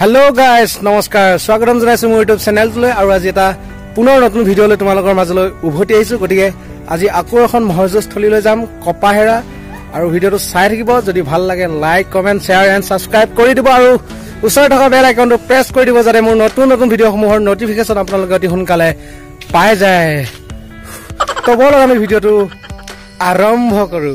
hello guys नमस्कार स्वागतम जनाइছো মোৰ ইউটিউব চেনেলটোলৈ আৰু আজি এটা পুনৰ নতুন ভিডিঅলৈ তোমালোকৰ মাজলৈ উভতি আহিছো গতিকে আজি আকৌ এখন মহৰ্যস্থলীলৈ যাম কপাহেৰা আৰু ভিডিঅটো চাই থাকিব যদি ভাল লাগে like comment share and subscribe কৰি দিব আৰু ওচৰত থকা বেল আইকনটো প্ৰেছ কৰি দিব যাতে মোৰ নতুন নতুন ভিডিঅসমূহৰ নটিফিকেশন আপোনালোকে অতি সোনকালে পাই যায় তো বলক আমি ভিডিঅটো আৰম্ভ কৰো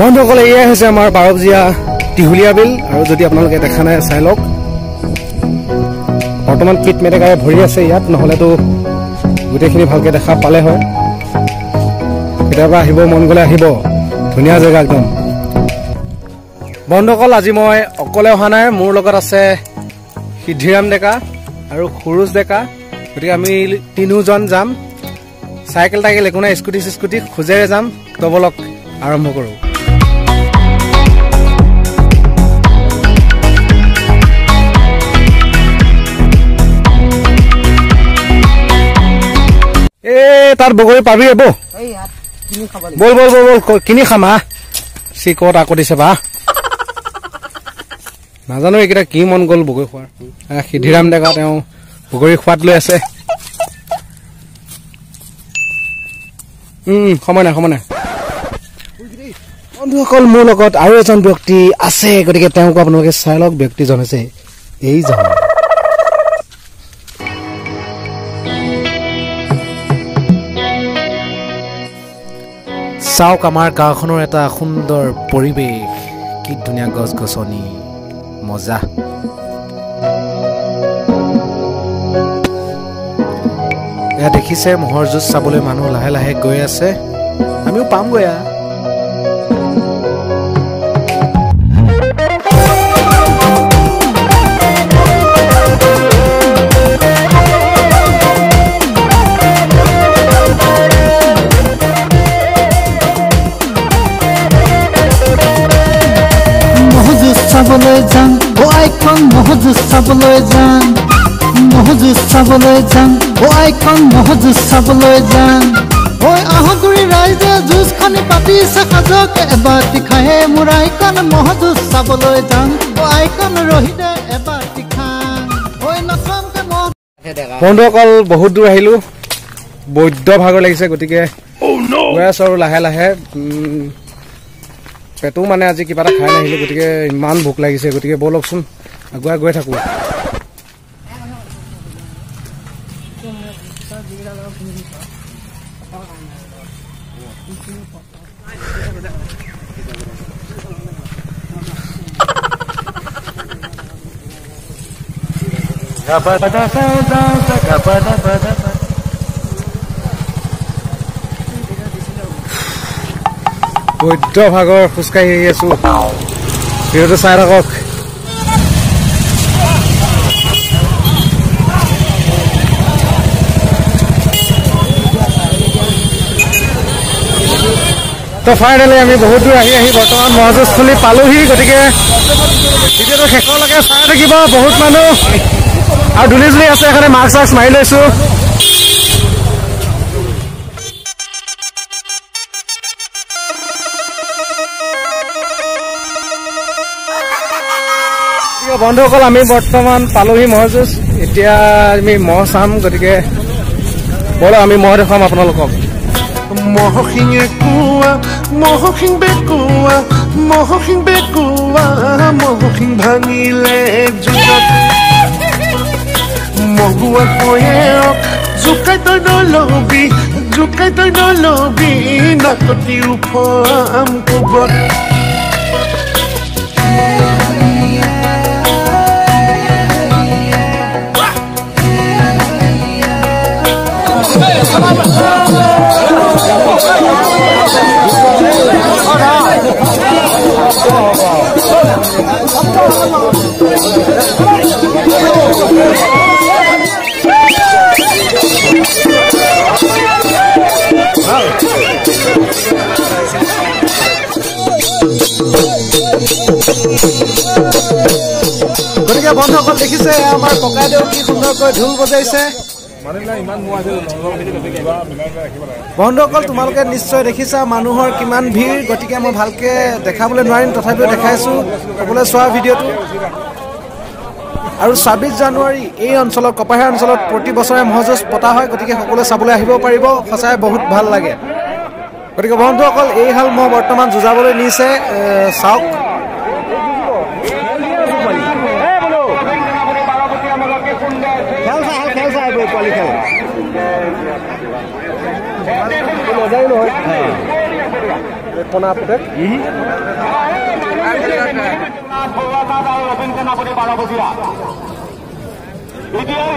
বন্ধুসকল এয়া হৈছে আমাৰ বাৰবজিয়া টিহুলিয়া বিল আৰু যদি আপোনালোকে দেখা নাই চাই লওক বৰ্তমান পিট মেটেকাৰে ভৰি আছে ইয়াত নহলেতো গোটেইখিনি ভালকে দেখা পালে হয় কেতিয়াবা আহিব মন গলে আহিব ধুনীয়া জেগা একদম বন্ধুসকল আজি মই অকলে অহা নাই মোৰ লগত আছে সিদ্ধিৰাম ডেকা আৰু খুৰুজ ডেকা গতিকে আমি তিনিজন যাম চাইকেল টাইকেল একো নাই স্কুটি খোজেৰে যাম তো বলক আৰম্ভ কৰোঁ तार बगरी पाबी बो बोल बोल बोल बोल किनी खामा सी कत आको दिसे बा नाजानो एकिटा की मन गल बगरी खुवार सिद्धिराम डेका तेও बगरी खुवात লৈ আছে সময় নাই বন্ধুসকল মোৰ লগত আৰু এজন ব্যক্তি আছে গতিকে তেওঁক আপোনালোকে চাই লওক ব্যক্তিজন আছে এইজন চাওক আমাৰ গাঁওখনৰ এটা সুন্দৰ পৰিৱেশ কি ধুনীয়া গছ গছনি মজা এয়া দেখিছে মহৰ যুঁজ চাবলৈ মানুহ লাহে লাহে গৈ আছে আমিও পামগৈ চাবলৈ যাম ও আইকন মহজুজ চাবলৈ যাম ও আইকন মহজুজ চাবলৈ যাম ঐ আহগুৰি ৰাইজে যুঁজখনি পাতিছে সাজক এবাৰ টিখাহে মোৰ আইকন মহজুজ চাবলৈ যাম ও আইকন ৰহিদে এবাৰ টিখান ঐ নচমকে বন্ধুসকল বহুত দূৰ আহিলো বৈদ্য ভাগৰ লাগিছে গতিকে গৈ আছো আৰু লাহে লাহে পেটু মানে আজি কিবা এটা খাই নাহিলো গতিকে ইমান ভোক লাগিছে গতিকে বলকচোন আগুৱাই গৈ থাকো বৈদ্য ভাগৰ খোজকাঢ়ি আহি আছো ভিডিঅ'টো চাই থাকক তো ফাইনেলি আমি বহুত দূৰ আহি বৰ্তমান মহৰ্যস্থলী পালোহি গতিকে ভিডিঅ'টো শেষলৈকে চাই থাকিব বহুত মানুহ আৰু ধূলি আছে এখানে মাস্ক চাস্ক মাৰি লৈছো বন্ধুসকল আমি বৰ্তমান পালোহি মহযুঁজ এতিয়া আমি মহ চাম গতিকে বলো আমি মহ দেখাম আপোনালোকক মহসিঙে কুৱা মহসিং বেকুৱা মহসিং ভাঙিলে যুগত মহুৱা কয়েক জুকাই তই নলবি নাকতি উফাম কোবত গতিকে বন্ধুসকল দেখিছে আমাৰ ককাইদেউ কি সুন্দৰকৈ ঢোল বজাইছে বন্ধুসকল তোমালোকে নিশ্চয় দেখিছা মানুহৰ কিমান ভিৰ গতিকে মই ভালকে দেখাবলৈ নোৱাৰিম তথাপিও দেখাইছো সকলোৱে চোৱা ভিডিঅ'টো আৰু 26 জানুৱাৰী এই অঞ্চলত কপাহেৰা অঞ্চলত প্ৰতি বছৰে মহযুঁজ পতা হয় গতিকে সকলোৱে চাবলৈ আহিব পাৰিব সঁচাই বহুত ভাল লাগে গতিকে বন্ধুসকল এই হাল মহ বৰ্তমান যুঁজাবলৈ নিছে চাওক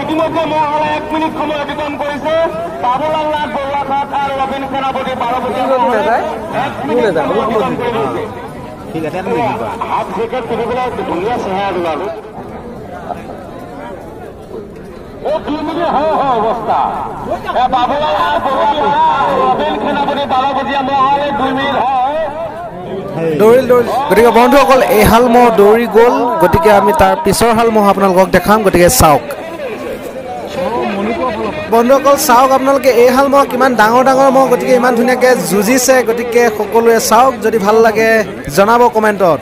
ইতিমধ্যে মহলে 1 মিনিট সময় অতিক্ৰম কৰিছে বাবুলাল নাথ বৰুৱাঘাট আৰু ৰবীন সেনাপতি বাৰবতীয়া হাত জেকেট পিন্ধি পেলাই ধুনীয়া চেহেৰা ওলালো অৱস্থা বাবুলাল নাথ বৰুৱা ৰবীন সেনাপতি বাৰবতীয়া মহলে 2 মিনিট হয় দৌৰিল গতিকে বন্ধুসকল এই হাল মহ দৌৰি গ'ল গতিকে আমি তাৰ পিছৰ হাল মহ আপোনালোকক দেখাম গতিকে চাওক বন্ধুসকল চাওক আপোনালোকে এই হাল মহ কিমান ডাঙৰ মহ গতিকে ইমান ধুনীয়াকৈ যুঁজিছে গতিকে সকলোৱে চাওক যদি ভাল লাগে জনাব কমেণ্টত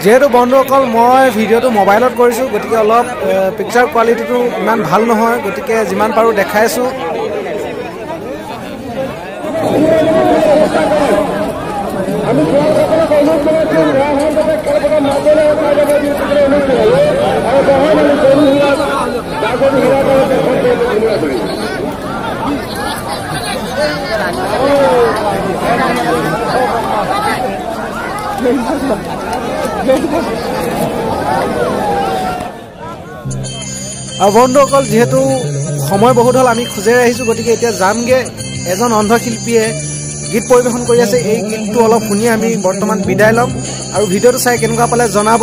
যেহেতু বন্ধুসকল মই ভিডিঅ'টো মোবাইলত কৰিছোঁ গতিকে অলপ পিকচাৰ কোৱালিটিটো ইমান ভাল নহয় গতিকে যিমান পাৰোঁ দেখাইছোঁ আৰু বন্ধুসকল যিহেতু সময় বহুত হ'ল আমি খোজেৰে আহিছোঁ গতিকে এতিয়া যামগৈ এজন অন্ধশিল্পীয়ে গীত পৰিৱেশন কৰি আছে এই গীতটো অলপ শুনি আমি বৰ্তমান বিদায় ল'ম আৰু ভিডিঅ'টো চাই কেনেকুৱা পালে জনাব